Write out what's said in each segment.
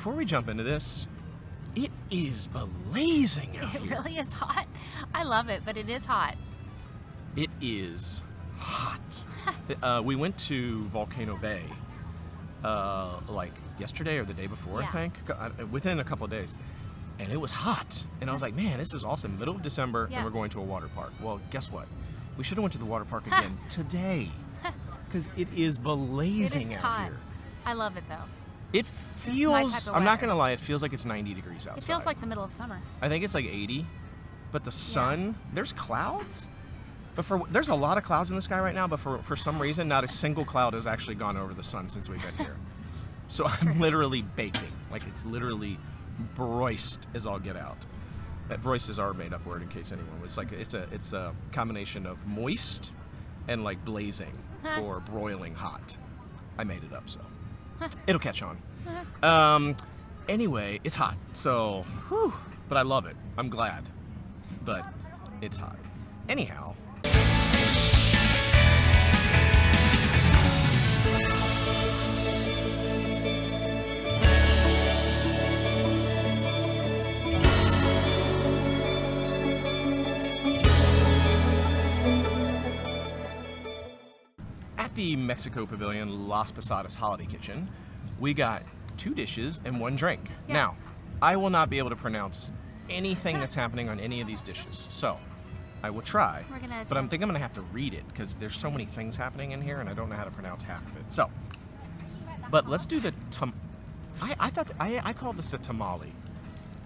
before we jump into this, it is blazing out It here. really is hot. I love it, but it is hot. It is hot. We went to Volcano Bay like yesterday or the day before, I think, within a couple of days. And it was hot. And I was like, man, this is awesome. Middle of December, and we're going to a water park. Well, guess what? We should have went to the water park again today. Because it is blazing out here. I love it, though. It feels, I'm not going to lie, it feels like it's 90 degrees outside. It feels like the middle of summer. I think it's like 80. But the sun, there's clouds. But there's a lot of clouds in the sky right now, but for some reason, not a single cloud has actually gone over the sun since we've been here. So I'm literally baking. Like, it's literally broiced as all get out. That broiced is our made-up word in case anyone was like, it's a combination of moist and like blazing or broiling hot. I made it up, so it'll catch on. Anyway, it's hot, so whew, but I love it. I'm glad, but it's hot. Anyhow. The Mexico Pavilion Las Posadas Holiday Kitchen, we got 2 dishes and 1 drink. Yeah. Now, I will not be able to pronounce anything that's happening on any of these dishes, so I will try. But I'm gonna have to read it because there's so many things happening in here and I don't know how to pronounce half of it. So, but let's do the I called this a tamale.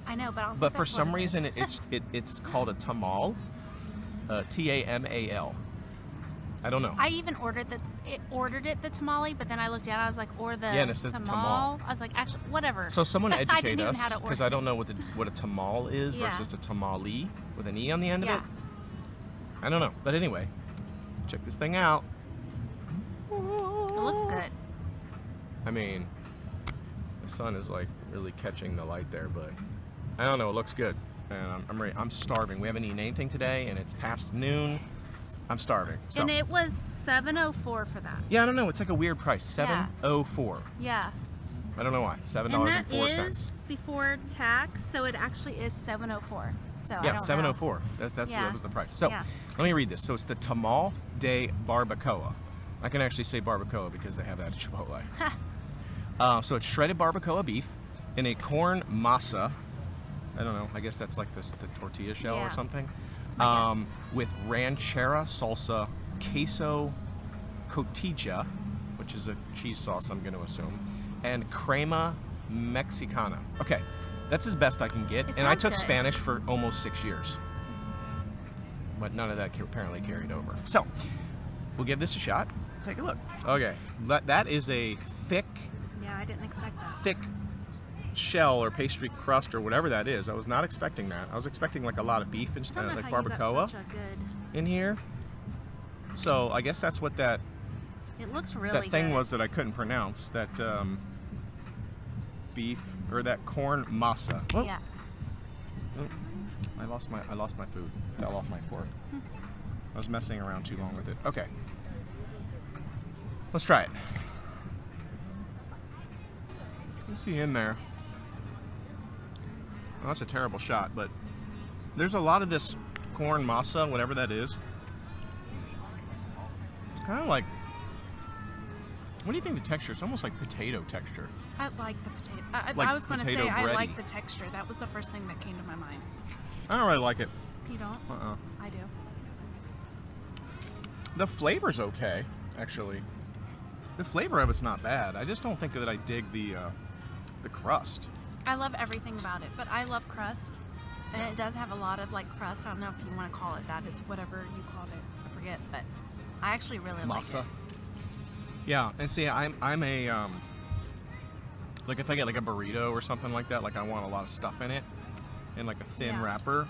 I know, but for some reason it's called a tamal, T-A-M-A-L. I don't know. I even ordered it the tamale, but then I looked down. I was like, or the it says tamal. I was like, actually, whatever. So someone educate us, because I don't know what a tamal is versus a tamale with an e on the end of it. I don't know, but anyway, check this thing out. It looks good. I mean, the sun is like really catching the light there, but I don't know. It looks good, and I'm ready. I'm starving. We haven't eaten anything today, and it's past noon. I'm starving. So. And it was $7.04 for that. Yeah, I don't know. It's like a weird price. $7.04. Yeah. I don't know why. $7.04. And that is before tax, so it actually is $7.04. So yeah, $7.04. That was the price. So let me read this. So it's the Tamal de Barbacoa. I can actually say barbacoa because they have that at Chipotle. So it's shredded barbacoa beef in a corn masa. I don't know. I guess that's like the tortilla shell or something. With ranchera salsa, queso, cotija, which is a cheese sauce, I'm going to assume, and crema Mexicana. Okay, that's as best I can get. And I took Spanish for almost 6 years, but none of that apparently carried over. So we'll give this a shot. Take a look. Okay, that is a thick. Yeah, I didn't expect that. Thick shell or pastry crust or whatever that is. I was not expecting that. I was expecting like a lot of beef and like barbacoa in here. So I guess that's what that. It looks really that thing good. Was that I couldn't pronounce. That beef or that corn masa. Oh. Yeah. Oh. I lost my food. It fell off my fork. I was messing around too long with it. Okay. Let's try it. Let's see in there. Oh, that's a terrible shot, but there's a lot of this corn masa, whatever that is. It's kind of like, what do you think the texture? It's almost like potato texture. I like the potato. Like I was going to say bready. I like the texture. That was the first thing that came to my mind. I don't really like it. You don't? I do. The flavor's okay, actually. The flavor of it's not bad. I just don't think that I dig the crust. I love everything about it, but I love crust, and it does have a lot of like crust. I don't know if you want to call it that. It's whatever you called it. I forget, but I actually really like it. Yeah, and see, I'm a like if I get like a burrito or something like that, like I want a lot of stuff in it, and like a thin wrapper.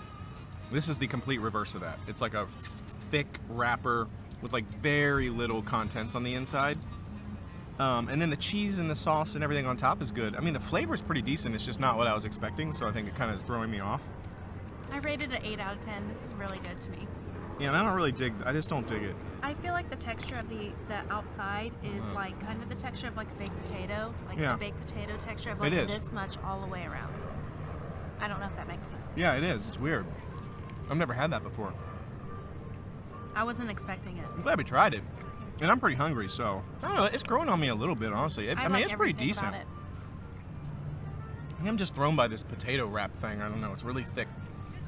This is the complete reverse of that. It's like a thick wrapper with like very little contents on the inside. And then the cheese and the sauce and everything on top is good. I mean, the flavor is pretty decent. It's just not what I was expecting, so I think it kind of is throwing me off. I rated it 8 out of 10. This is really good to me. Yeah, and I don't really dig. I just don't dig it. I feel like the texture of the outside is like kind of the texture of like a baked potato, like the baked potato texture of like this much all the way around. I don't know if that makes sense. Yeah, it is. It's weird. I've never had that before. I wasn't expecting it. I'm glad we tried it. And I'm pretty hungry, so I don't know. It's growing on me a little bit, honestly. I mean, it's pretty decent. About it. I'm just thrown by this potato wrap thing. I don't know. It's really thick.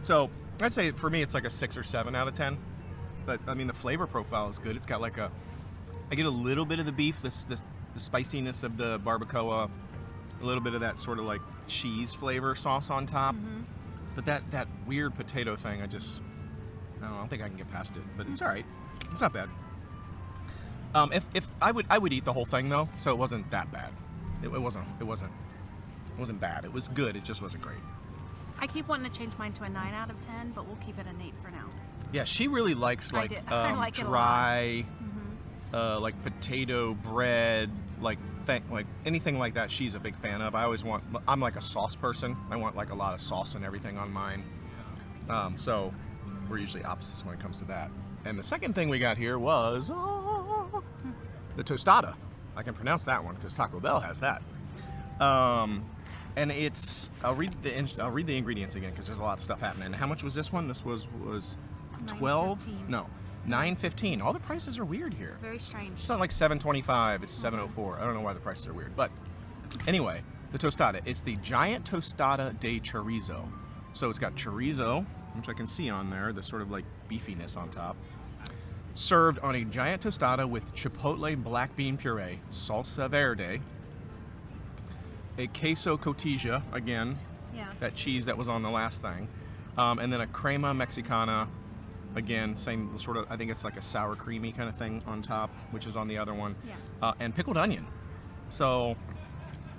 So I'd say for me, it's like a 6 or 7 out of 10. But I mean, the flavor profile is good. It's got like I get a little bit of the beef, the spiciness of the barbacoa, a little bit of that sort of like cheese flavor sauce on top. But that weird potato thing, I don't think I can get past it. But it's all right. It's not bad. If I would eat the whole thing though, so it wasn't that bad. It wasn't bad. It was good. It just wasn't great. I keep wanting to change mine to a 9 out of 10, but we'll keep it an 8 for now. Yeah, she really likes like like dry, like potato bread, like anything like that. She's a big fan of. I'm like a sauce person. I want like a lot of sauce and everything on mine. So we're usually opposites when it comes to that. And the second thing we got here was the tostada. I can pronounce that one because Taco Bell has that. And it's I'll read the ingredients again because there's a lot of stuff happening. How much was this one? This was 12. No, $9.15. All the prices are weird here. Very strange. It's not like $7.25. It's $7.04. I don't know why the prices are weird, but anyway, the tostada. It's the giant Tostada de Chorizo. So it's got chorizo, which I can see on there, the sort of like beefiness on top. Served on a giant tostada with chipotle black bean puree, salsa verde, a queso cotija, again, that cheese that was on the last thing, and then a crema Mexicana, again, same sort of, I think it's like a sour creamy kind of thing on top, which is on the other one, and pickled onion. So,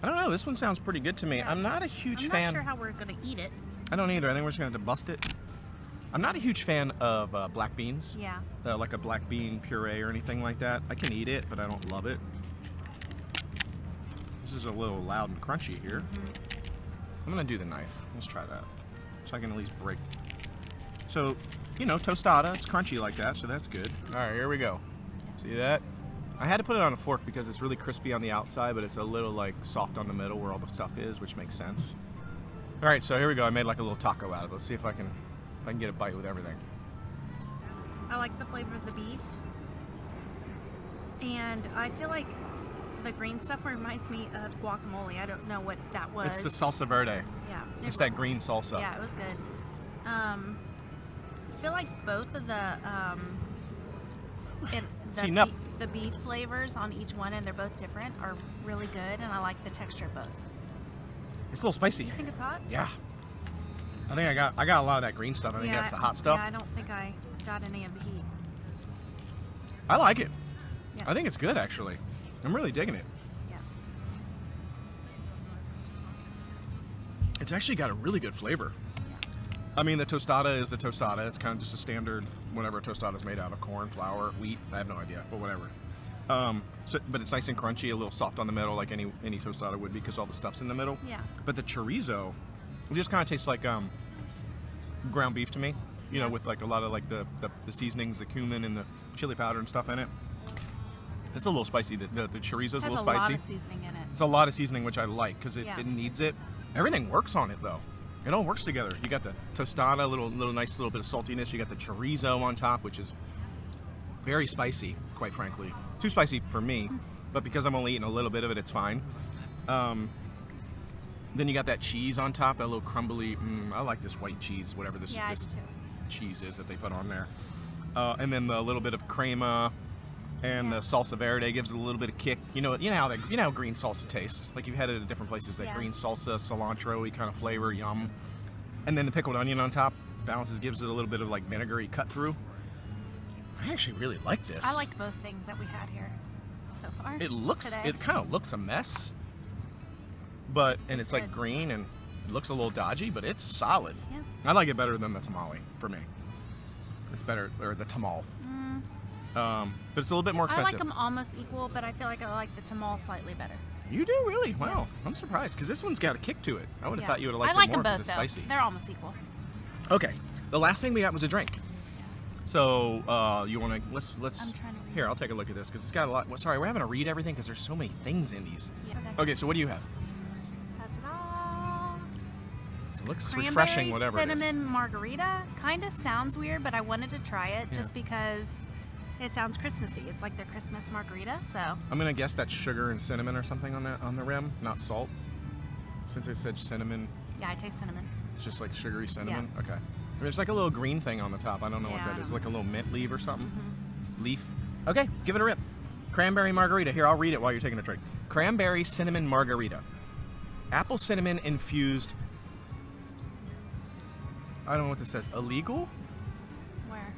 I don't know, this one sounds pretty good to me. I'm not a huge fan. I'm not sure how we're going to eat it. I don't either. I think we're just going to have to bust it. I'm not a huge fan of black beans. Yeah. Like a black bean puree or anything like that. I can eat it, but I don't love it. This is a little loud and crunchy here. I'm going to do the knife. Let's try that. So I can at least break. So, you know, tostada. It's crunchy like that, so that's good. All right, here we go. See that? I had to put it on a fork because it's really crispy on the outside, but it's a little like soft on the middle where all the stuff is, which makes sense. All right, so here we go. I made like a little taco out of it. Let's see if I can get a bite with everything. I like the flavor of the beef. And I feel like the green stuff reminds me of guacamole. I don't know what that was. It's the salsa verde. Yeah. It's that green salsa. Yeah, it was good. I feel like both of the beef flavors on each one, and they're both different, are really good, and I like the texture of both. It's a little spicy. You think it's hot? Yeah. I think I got a lot of that green stuff. I think that's the hot stuff. Yeah, I don't think I got any of the heat. I like it. Yeah. I think it's good, actually. I'm really digging it. Yeah. It's actually got a really good flavor. Yeah. I mean, the tostada is the tostada. It's kind of just a standard, whatever tostada is made out of, corn, flour, wheat. I have no idea, but whatever. But it's nice and crunchy, a little soft on the middle, like any tostada would be, because all the stuff's in the middle. Yeah. But the chorizo, it just kind of tastes like ground beef to me. You know, with like a lot of like the seasonings, the cumin and the chili powder and stuff in it. It's a little spicy. The chorizo's a little spicy. Has a lot of seasoning in it. It's a lot of seasoning, which I like because it needs it. Everything works on it though. It all works together. You got the tostada, little nice little bit of saltiness. You got the chorizo on top, which is very spicy, quite frankly. Too spicy for me, but because I'm only eating a little bit of it, it's fine. Then you got that cheese on top, that little crumbly. I like this white cheese, whatever this cheese is that they put on there. And then the little bit of crema and the salsa verde gives it a little bit of kick. You know how green salsa tastes. Like you've had it at different places. That green salsa, cilantro-y kind of flavor, yum. And then the pickled onion on top gives it a little bit of like vinegary cut through. I actually really like this. I like both things that we had here so far. It kind of looks a mess, and it's like green and it looks a little dodgy, but it's solid. Yeah. I like it better than the tamale for me. It's better, or the tamal. But it's a little bit more expensive. I like them almost equal, but I feel like I like the tamal slightly better. You do really? Wow, yeah. I'm surprised because this one's got a kick to it. I would have thought you would have liked it more because it's spicy. They're almost equal. Okay, the last thing we got was a drink. So you want to let's I'm trying to read. here. I'll take a look at this because it's got a lot. Well, sorry, we're having to read everything because there's so many things in these. Yeah. Okay, so what do you have? That's it all. It looks refreshing, whatever it is. Cranberry-Cinnamon Margarita. Kind of sounds weird, but I wanted to try it just because it sounds Christmassy. It's like their Christmas margarita, so. I'm gonna guess that's sugar and cinnamon or something on the rim, not salt. Since it said cinnamon. Yeah, I taste cinnamon. It's just like sugary cinnamon. Yeah. Okay. I mean, there's like a little green thing on the top. I don't know what that is. Like a little mint leaf or something. Leaf. Okay, give it a rip. Cranberry margarita. Here, I'll read it while you're taking a drink. Cranberry-Cinnamon Margarita. Apple cinnamon infused. I don't know what this says. Illegal? Where?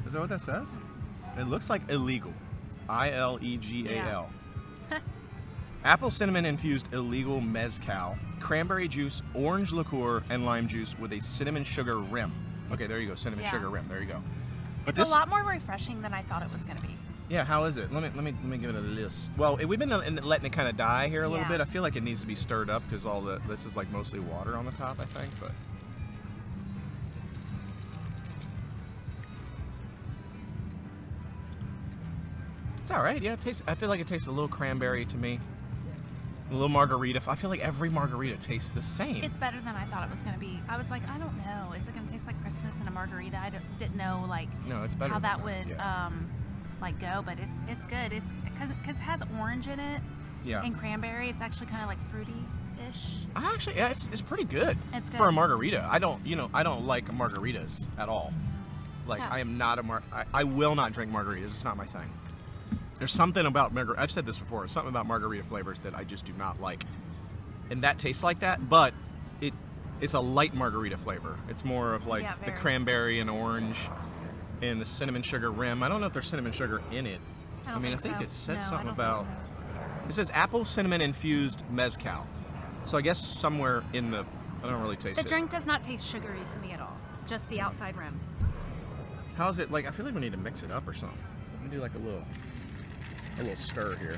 Is that what that says? It looks like illegal. ILEGAL. Yeah. Apple cinnamon infused illegal mezcal, cranberry juice, orange liqueur, and lime juice with a cinnamon sugar rim. Okay, there you go. Cinnamon sugar rim. There you go. But it's a lot more refreshing than I thought it was going to be. Yeah, how is it? Let me give it a list. Well, we've been letting it kind of die here a little bit. I feel like it needs to be stirred up because this is like mostly water on the top, I think. But it's all right. Yeah, it tastes. I feel like it tastes a little cranberry to me. A little margarita. I feel like every margarita tastes the same. It's better than I thought it was going to be. I was like, I don't know. Is it going to taste like Christmas in a margarita? I didn't know no, it's better how that would go, but it's good. It's because it has orange in it and cranberry. It's actually kind of like fruity-ish. It's pretty good. It's good for a margarita. I don't like margaritas at all. Like I am not I will not drink margaritas. It's not my thing. There's something about I've said this before. Something about margarita flavors that I just do not like, and that tastes like that. But it's a light margarita flavor. It's more of like the cranberry and orange, and the cinnamon sugar rim. I don't know if there's cinnamon sugar in it. I think it said something about. It says apple cinnamon infused mezcal. So I guess somewhere in the. I don't really taste it. The drink does not taste sugary to me at all. Just the outside rim. How is it like? I feel like we need to mix it up or something. Let me do like a little stir here.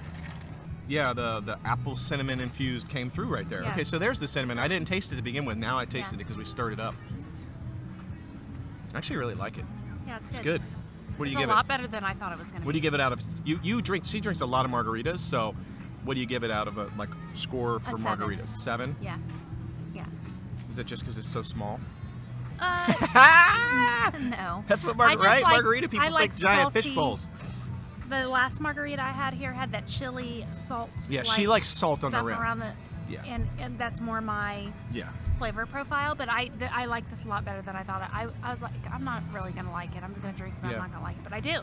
Yeah, the apple cinnamon infused came through right there. Yeah. Okay, so there's the cinnamon. I didn't taste it to begin with. Now I tasted it because we stirred it up. I actually really like it. Yeah, it's good. What do you give it? It's a lot better than I thought it was going to be. What do you give it out of? She drinks a lot of margaritas, so what do you give it out of a score for margaritas? 7? Yeah. Yeah. Is it just because it's so small? No. That's what margarita people think giant fish bowls. The last margarita I had here had that chili salt. Yeah, she likes salt on the rim. Around and that's more my flavor profile. But I like this a lot better than I thought. I was like, I'm not really gonna like it. I'm gonna drink it, but I'm not gonna like it. But I do.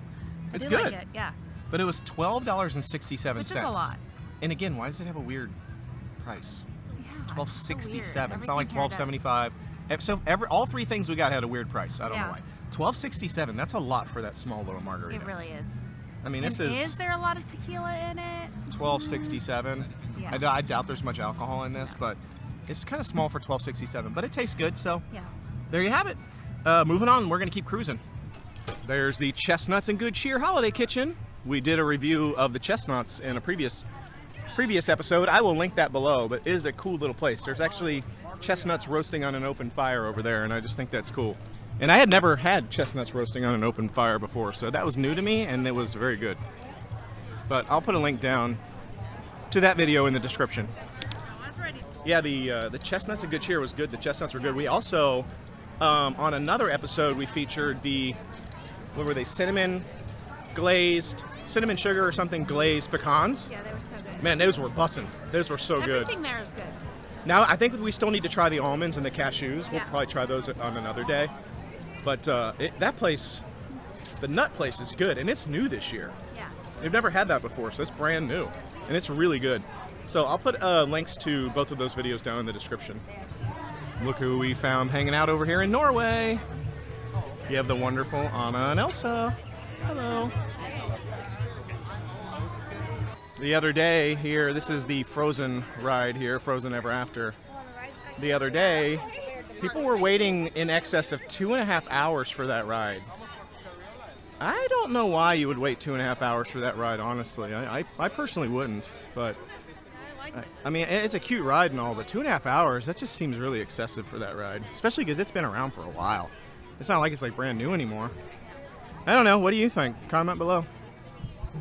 It's good. Like it, yeah. But it was $12.67. Which is a lot. And again, why does it have a weird price? Yeah. $12.67. So it's not like $12.75. So all three things we got had a weird price. I don't know why. $12.67. That's a lot for that small little margarita. It really is. I mean, is there a lot of tequila in it? $12.67. Yeah. I doubt there's much alcohol in this, but it's kind of small for $12.67. But it tastes good, so there you have it. Moving on, we're gonna keep cruising. There's the Chestnuts and Good Cheer Holiday Kitchen. We did a review of the chestnuts in a previous episode. I will link that below, but it is a cool little place. There's actually chestnuts roasting on an open fire over there, and I just think that's cool. And I had never had chestnuts roasting on an open fire before, so that was new to me, and it was very good. But I'll put a link down to that video in the description. Yeah, the Chestnuts and Good Cheer was good. The chestnuts were good. We also, on another episode, we featured what were they, cinnamon sugar or something glazed pecans. Yeah, they were so good. Man, those were bussin'. Those were so good. Everything there is good. Now, I think we still need to try the almonds and the cashews. We'll probably try those on another day. But that place, the nut place is good, and it's new this year. Yeah. They've never had that before, so it's brand new, and it's really good. So I'll put links to both of those videos down in the description. Look who we found hanging out over here in Norway. You have the wonderful Anna and Elsa. Hello. The other day here, this is the Frozen ride here, Frozen Ever After. The other day, people were waiting in excess of 2.5 hours for that ride. I don't know why you would wait 2.5 hours for that ride, honestly. I personally wouldn't, but I mean, it's a cute ride and all, but 2.5 hours, that just seems really excessive for that ride, especially because it's been around for a while. It's not like it's like brand new anymore. I don't know. What do you think? Comment below.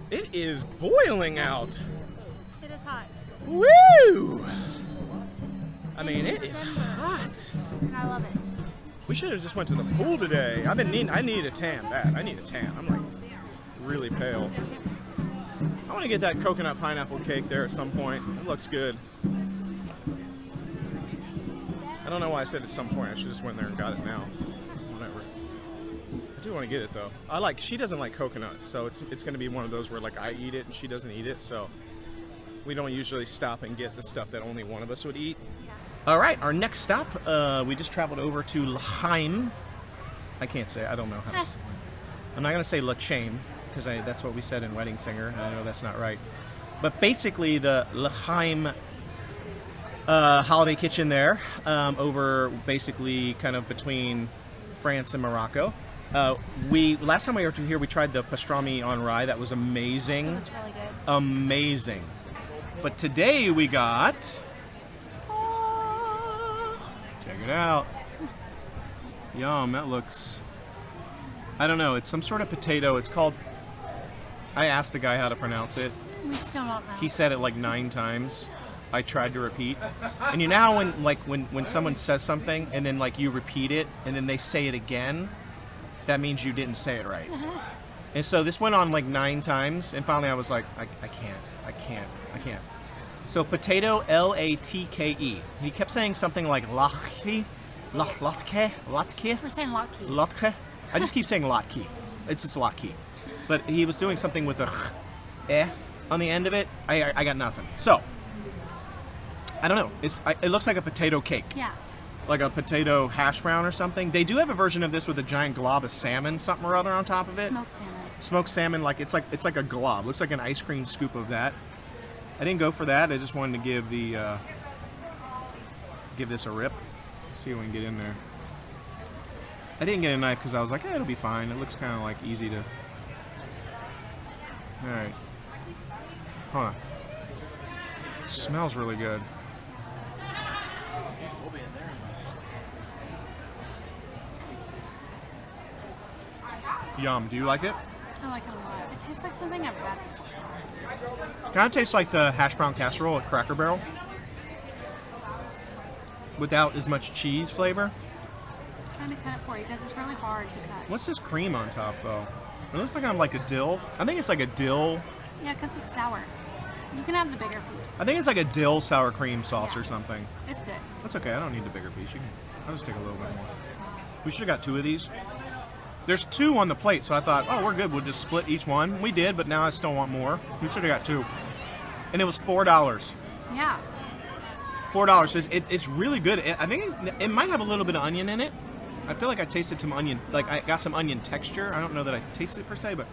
It is boiling out. It is hot. Woo! I mean, it is hot. I love it. We should have just went to the pool today. I need a tan. I need a tan. I'm like really pale. I want to get that coconut pineapple cake there at some point. It looks good. I don't know why I said at some point. I should just went there and got it now. Whatever. I do want to get it though. She doesn't like coconut, so it's going to be one of those where like I eat it and she doesn't eat it. So we don't usually stop and get the stuff that only one of us would eat. All right, our next stop, we just traveled over to L'Chaim. I can't say, I don't know how to say. I'm not going to say L'Chaim, because that's what we said in Wedding Singer, and I know that's not right. But basically, the L'Chaim holiday kitchen there, over basically kind of between France and Morocco. Last time we were here, we tried the pastrami on rye. That was amazing. It was really good. Amazing. But today we got... Check it out. Yum, that looks... I don't know, it's some sort of potato. It's called... I asked the guy how to pronounce it. We still don't know. He said it like 9 times. I tried to repeat. And you know how when someone says something and then like you repeat it and then they say it again, that means you didn't say it right. And so this went on like 9 times, and finally I was like, I can't. So potato, L-A-T-K-E. He kept saying something like latke. We're saying latke. Latke. I just keep saying latke. It's latke. But he was doing something with a on the end of it. I got nothing. So I don't know. It looks like a potato cake. Yeah. Like a potato hash brown or something. They do have a version of this with a giant glob of salmon, something or other on top of it. Smoked salmon. Smoked salmon, like it's like a glob. Looks like an ice cream scoop of that. I didn't go for that. I just wanted to give this a rip. See if we can get in there. I didn't get a knife because I was like, it'll be fine. It looks kind of like easy to. All right. Hold on. It smells really good. Yum. Do you like it? I like it a lot. It tastes like something I've had before. Kind of tastes like the hash brown casserole at Cracker Barrel, without as much cheese flavor. I'm trying to cut it for you because it's really hard to cut. What's this cream on top though? It looks like I'm like a dill. I think it's like a dill. Yeah, because it's sour. You can have the bigger piece. I think it's like a dill sour cream sauce or something. It's good. That's okay. I don't need the bigger piece. I'll just take a little bit more. We should have got 2 of these. There's 2 on the plate, so I thought, oh, we're good. We'll just split each one. We did, but now I still want more. We should have got 2. And it was $4. Yeah. $4. It's really good. I think it might have a little bit of onion in it. I feel like I tasted some onion. Like I got some onion texture. I don't know that I tasted it per se, but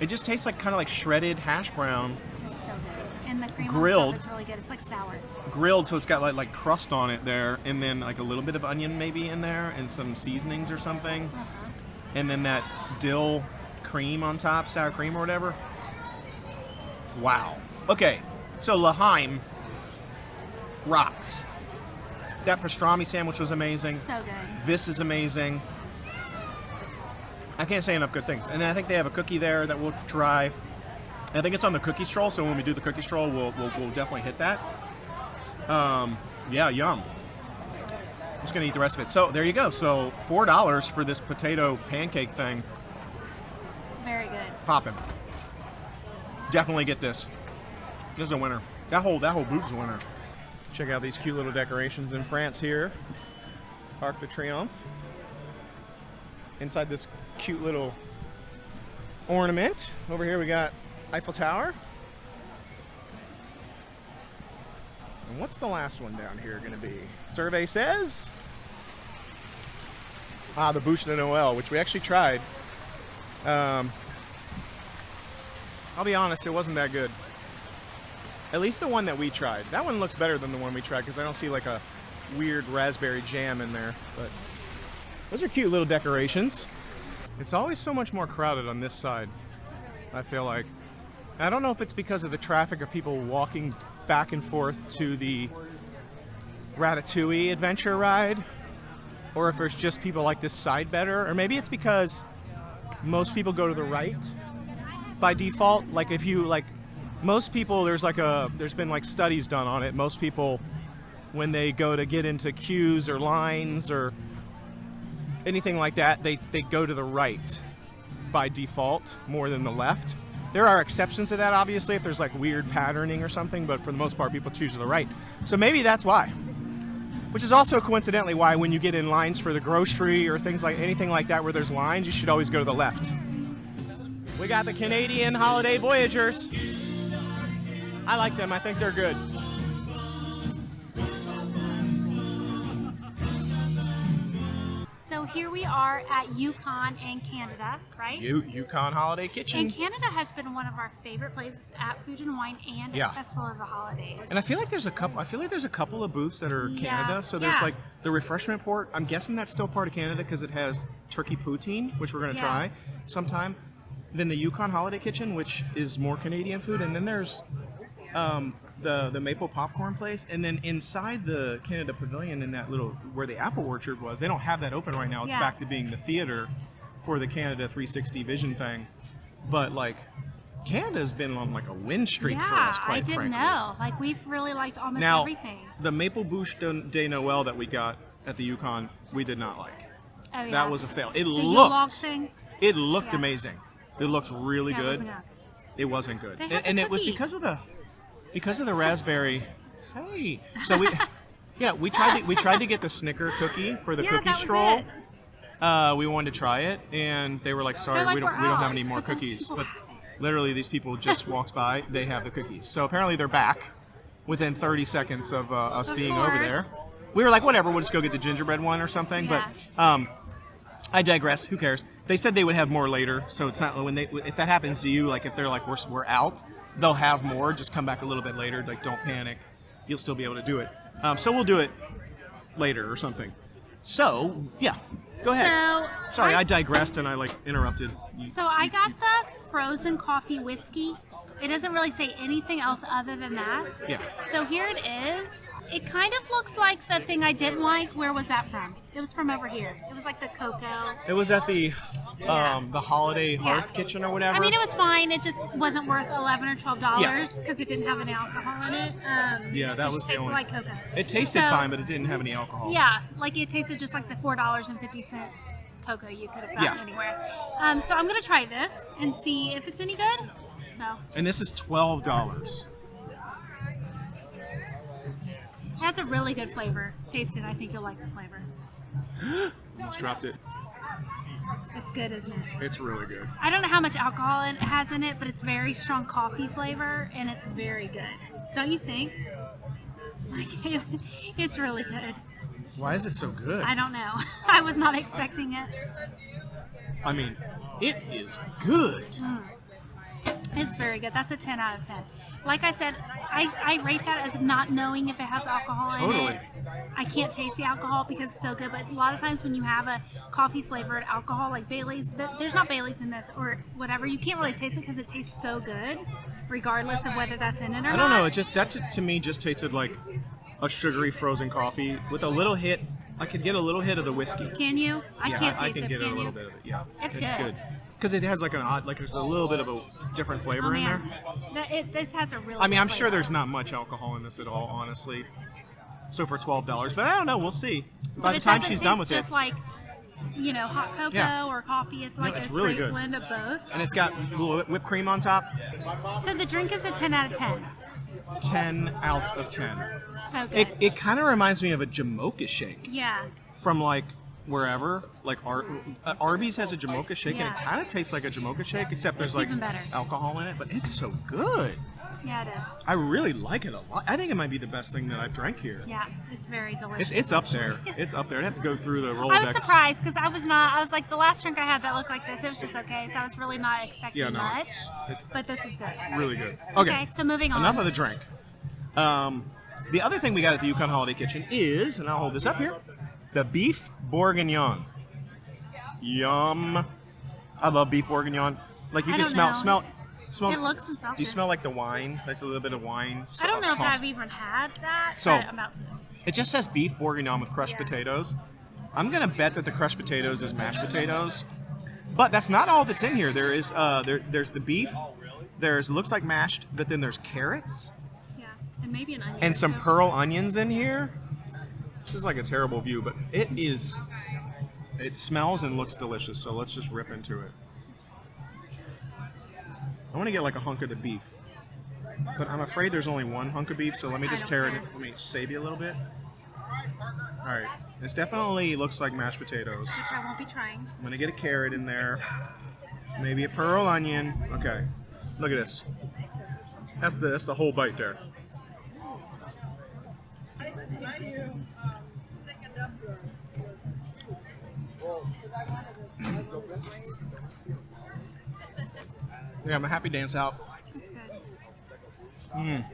it just tastes like kind of like shredded hash brown. It's so good. And the cream grilled. on top is really good. It's like sour. Grilled, so it's got like crust on it there, and then like a little bit of onion maybe in there, and some seasonings or something. Uh-huh. And then that dill cream on top, sour cream or whatever. Wow. Okay, so L'Chaim rocks. That pastrami sandwich was amazing. So good. This is amazing. I can't say enough good things. And I think they have a cookie there that we'll try. I think it's on the cookie stroll, so when we do the cookie stroll, we'll definitely hit that. Yeah, yum. I'm just gonna eat the rest of it. So there you go. So $4 for this potato pancake thing. Very good. Poppin'. Definitely get this. This is a winner. That whole boot's a winner. Check out these cute little decorations in France here. Arc de Triomphe. Inside this cute little ornament. Over here we got Eiffel Tower. And what's the last one down here going to be? Survey says... the Bûche de Noël, which we actually tried. I'll be honest, it wasn't that good. At least the one that we tried. That one looks better than the one we tried because I don't see like a weird raspberry jam in there. But those are cute little decorations. It's always so much more crowded on this side, I feel like. I don't know if it's because of the traffic of people walking back and forth to the Ratatouille adventure ride, or if there's just people like this side better, or maybe it's because most people go to the right by default. Like if you like, most people, there's been like studies done on it. Most people, when they go to get into queues or lines or anything like that, they go to the right by default more than the left. There are exceptions to that, obviously, if there's like weird patterning or something, but for the most part, people choose the right. So maybe that's why. Which is also coincidentally why when you get in lines for the grocery or things like anything like that where there's lines, you should always go to the left. We got the Canadian Holiday Voyagers. I like them. I think they're good. So here we are at Yukon in Canada, right? Yukon Holiday Kitchen. And Canada has been one of our favorite places at Food and Wine and at Festival of the Holidays. And I feel like there's a couple of booths that are Canada. So there's like the refreshment port. I'm guessing that's still part of Canada because it has turkey poutine, which we're going to try sometime. Then the Yukon Holiday Kitchen, which is more Canadian food, and then there's the maple popcorn place, and then inside the Canada Pavilion in that little where the apple orchard was, they don't have that open right now. It's back to being the theater for the Canada 360 Vision thing. But like Canada's been on like a win streak for us, quite frankly. I didn't know. Like we've really liked almost everything. The Maple Bouche de Noël that we got at the Yukon, we did not like. Oh, yeah. That was a fail. It looked amazing. It looked really good. It wasn't good. And it was because of the raspberry. Hey, so we tried to get the Snicker cookie for the cookie stroll. We wanted to try it, and they were like, "Sorry, we don't have any more cookies." But literally, these people just walked by. They have the cookies. So apparently, they're back within 30 seconds of us being over there. We were like, "Whatever, we'll just go get the gingerbread one or something." Yeah. But I digress. Who cares? They said they would have more later, so it's not if that happens to you, like if they're like we're out, they'll have more. Just come back a little bit later. Like don't panic. You'll still be able to do it. So we'll do it later or something. So yeah, go ahead. Sorry, I digressed and I like interrupted. So I got the frozen coffee whiskey. It doesn't really say anything else other than that. Yeah. So here it is. It kind of looks like the thing I didn't like. Where was that from? It was from over here. It was like the cocoa. It was at the holiday hearth kitchen or whatever. I mean, it was fine. It just wasn't worth $11 or $12 because it didn't have any alcohol in it. That was the only. Like cocoa. It tasted fine, but it didn't have any alcohol. Yeah, like it tasted just like the $4.50 cocoa you could have gotten anywhere. So I'm gonna try this and see if it's any good. No. And this is $12. It has a really good flavor. Taste it. I think you'll like the flavor. Almost dropped it. It's good, isn't it? It's really good. I don't know how much alcohol it has in it, but it's very strong coffee flavor, and it's very good. Don't you think? It's really good. Why is it so good? I don't know. I was not expecting it. I mean, it is good. It's very good. That's a 10 out of 10. Like I said, I rate that as not knowing if it has alcohol in it. I can't taste the alcohol because it's so good, but a lot of times when you have a coffee flavored alcohol like Bailey's, there's not Bailey's in this or whatever, you can't really taste it because it tastes so good, regardless of whether that's in it or not. I don't know. It just to me just tasted like a sugary frozen coffee with a little hit. I could get a little hit of the whiskey. Can you? I can't taste it. I can get a little bit of it. Yeah, it's good. Because it has like an odd, like there's a little bit of a different flavor in there. This has a really. I mean, I'm flavor. sure there's not much alcohol in this at all, honestly. So for $12, but I don't know. We'll see. By the time she's done with it, just like hot cocoa or coffee. It's like a really great good blend of both. And it's got a little whipped cream on top. So the drink is a 10 out of 10. 10 out of 10. So good. It kind of reminds me of a Jamocha shake. Yeah. From like wherever, like Arby's has a Jamocha shake, and it kind of tastes like a Jamocha shake, except there's like alcohol in it. But it's so good. Yeah, it is. I really like it a lot. I think it might be the best thing that I've drank here. Yeah, it's very delicious. It's up there. It's up there. I'd have to go through the Rolodex. I was surprised because I was like, the last drink I had that looked like this, it was just okay. So I was really not expecting much. But this is good. Really good. Okay, so moving on. Enough of the drink. The other thing we got at the Yukon Holiday Kitchen is, and I'll hold this up here, the Beef Bourguignon. Yum. I love Beef Bourguignon. Like you can smell. It looks and smells You good. smell like the wine. There's a little bit of wine. I don't know if I've even had that, so, but I'm about to. It just says Beef Bourguignon with crushed potatoes. I'm gonna bet that the crushed potatoes is mashed potatoes, but that's not all that's in here. There is there's the beef. There's looks like mashed, but then there's carrots. Yeah, and maybe an onion. And some pearl onions in here. This is like a terrible view, but it is. It smells and looks delicious. So let's just rip into it. I want to get like a hunk of the beef, but I'm afraid there's only one hunk of beef. So let me just tear it. Let me save you a little bit. All right, this definitely looks like mashed potatoes. Which I won't be trying. I'm gonna get a carrot in there, maybe a pearl onion. Okay, look at this. That's the whole bite there. Yeah, I'm a happy dance out. It's good. Mm.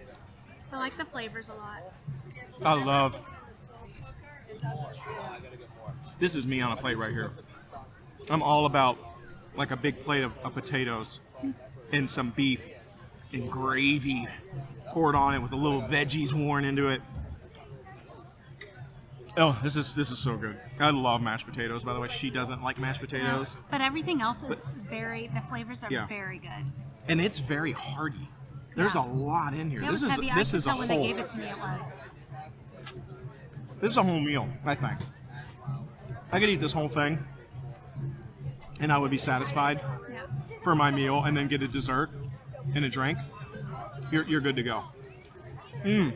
I like the flavors a lot. I love. This is me on a plate right here. I'm all about like a big plate of potatoes and some beef and gravy poured on it with a little veggies worn into it. Oh, this is so good. I love mashed potatoes. By the way, she doesn't like mashed potatoes. Yeah, but everything else is the flavors are very good. And it's very hearty. There's a lot in here. Yeah, This is heavy. this I is a when they whole. gave it to me, it was. This is a whole meal, I think. I could eat this whole thing, and I would be satisfied for my meal, and then get a dessert and a drink. You're good to go. Mmm.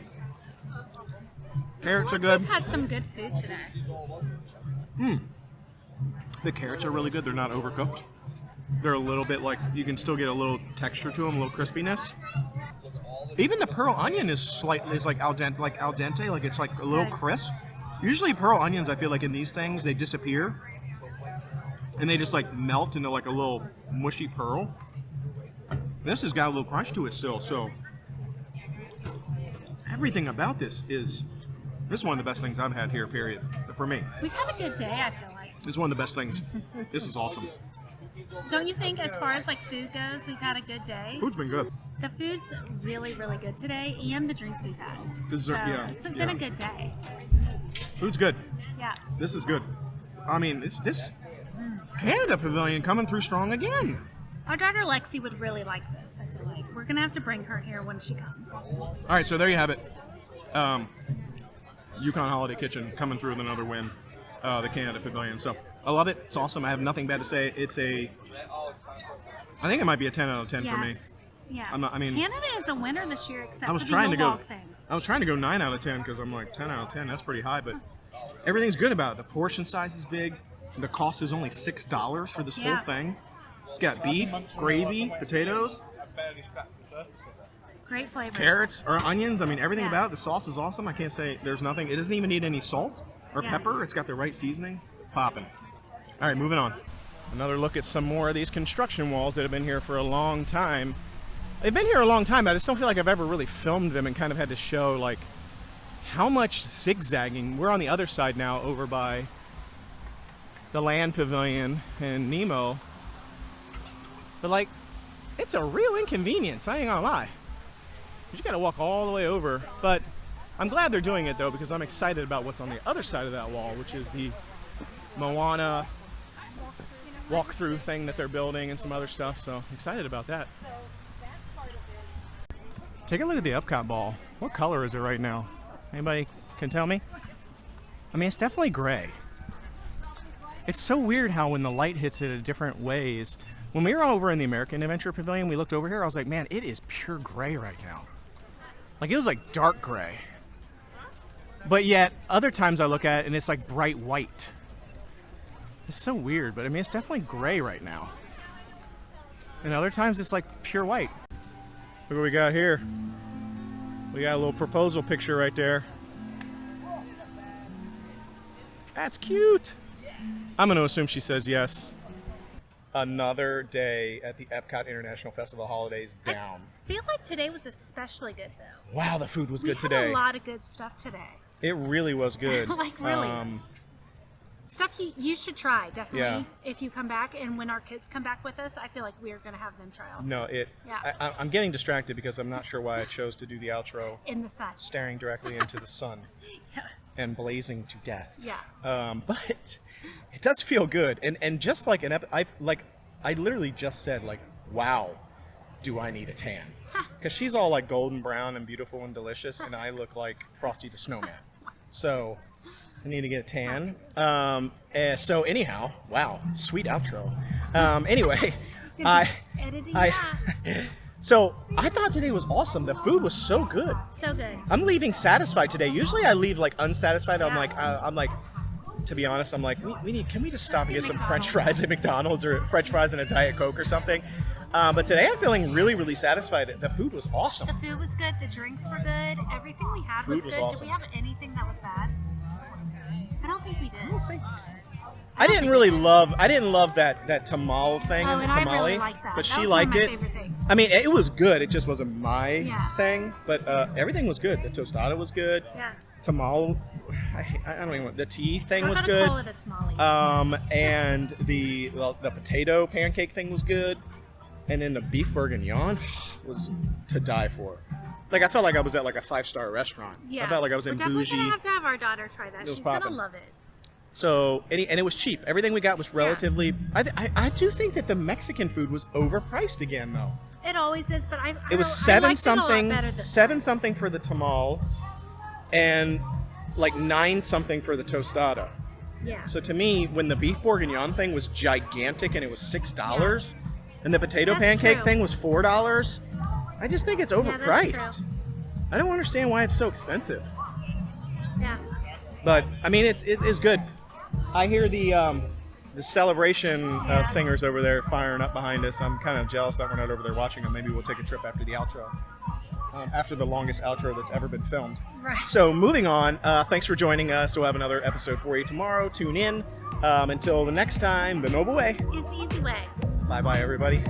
Carrots are good. We've had some good food today. Mmm. The carrots are really good. They're not overcooked. They're a little bit like, you can still get a little texture to them, a little crispiness. Even the pearl onion is like al dente, like it's like a little crisp. Usually pearl onions, I feel like in these things, they disappear. And they just like melt into like a little mushy pearl. This has got a little crunch to it still, so everything about this is one of the best things I've had here, period, for me. We've had a good day, I feel like. It's one of the best things. This is awesome. Don't you think, as far as like food goes, we've had a good day? Food's been good. The food's really, really good today, and the drinks we've had. It's been a good day. Food's good. Yeah. This is good. I mean, this Canada Pavilion coming through strong again. Our daughter Lexi would really like this, I feel like. We're going to have to bring her here when she comes. All right, so there you have it. Yukon Holiday Kitchen coming through with another win. The Canada Pavilion. So I love it. It's awesome. I have nothing bad to say. I think it might be a 10 out of 10 for me. Yeah. Canada is a winner this year, except I was for trying the to go. walk thing. I was trying to go 9 out of 10 because I'm like 10 out of 10. That's pretty high, but everything's good about it. The portion size is big. The cost is only $6 for this whole thing. It's got beef, gravy, potatoes, great flavors, carrots or onions. I mean, everything about it. The sauce is awesome. I can't say there's nothing. It doesn't even need any salt or pepper. It's got the right seasoning. Popping. All right, moving on. Another look at some more of these construction walls that have been here for a long time. They've been here a long time, but I just don't feel like I've ever really filmed them and kind of had to show like how much zigzagging. We're on the other side now, over by the Land Pavilion and Nemo. But like, it's a real inconvenience, I ain't gonna lie. You gotta walk all the way over. But I'm glad they're doing it though, because I'm excited about what's on the other side of that wall, which is the Moana walkthrough thing that they're building and some other stuff. So I'm excited about that. Take a look at the Epcot ball. What color is it right now? Anybody can tell me? I mean, it's definitely gray. It's so weird how when the light hits it in different ways. When we were over in the American Adventure Pavilion, we looked over here, I was like, man, it is pure gray right now. Like, it was like dark gray. But yet, other times I look at it and it's like bright white. It's so weird, but I mean, it's definitely gray right now. And other times it's like pure white. Look what we got here. We got a little proposal picture right there. That's cute. I'm going to assume she says yes. Another day at the Epcot International Festival holidays down. I feel like today was especially good, though. Wow, the food was good We today. had a lot of good stuff today. It really was good. Like, really. Stuff you should try, definitely, if you come back. And when our kids come back with us, I feel like we're going to have them try also. No, I'm getting distracted because I'm not sure why I chose to do the outro in the sun, staring directly into the sun. Yeah. and blazing to death. Yeah. But it does feel good, and just like I literally just said like, wow, do I need a tan? Because she's all like golden brown and beautiful and delicious, and I look like Frosty the Snowman. So I need to get a tan. So anyhow, wow, sweet outro. Anyway, So I thought today was awesome. The food was so good. So good. I'm leaving satisfied today. Usually I leave like unsatisfied. I'm like, to be honest, I'm like, can we just stop and get some French fries at McDonald's or French fries and a Diet Coke or something? But today I'm feeling really, really satisfied. The food was awesome. The food was good. The drinks were good. Everything we had was good. Awesome. Did we have anything that was bad? I don't think we did. I didn't love that tamal thing in the tamale, I really liked that. but That she was liked one of it. my favorite things. I mean, it was good. It just wasn't my thing, but everything was good. The tostada was good. Yeah. Tamal, I don't even. The tea thing was I'm good. gonna call it a tamale. And the potato pancake thing was good, and then the beef bourguignon was to die for. Like I felt like I was at like a 5-star restaurant. Yeah. I felt like I was in We're definitely bougie. gonna have to have our daughter try that. She's poppin'. gonna love it. So, and it was cheap. Everything we got was relatively. I do think that the Mexican food was overpriced again, though. It always is, but It was seven something for the tamal, and like 9 something for the tostada. Yeah. So to me, when the beef bourguignon thing was gigantic and it was $6, and the potato pancake thing was $4, I just think it's overpriced. I don't understand why it's so expensive. Yeah. But I mean, it is good. I hear the celebration singers over there firing up behind us. I'm kind of jealous that we're not over there watching them. Maybe we'll take a trip after the outro. After the longest outro that's ever been filmed. Right. So moving on, thanks for joining us. We'll have another episode for you tomorrow. Tune in. Until the next time, the noble way Is the easy way. Bye-bye, everybody.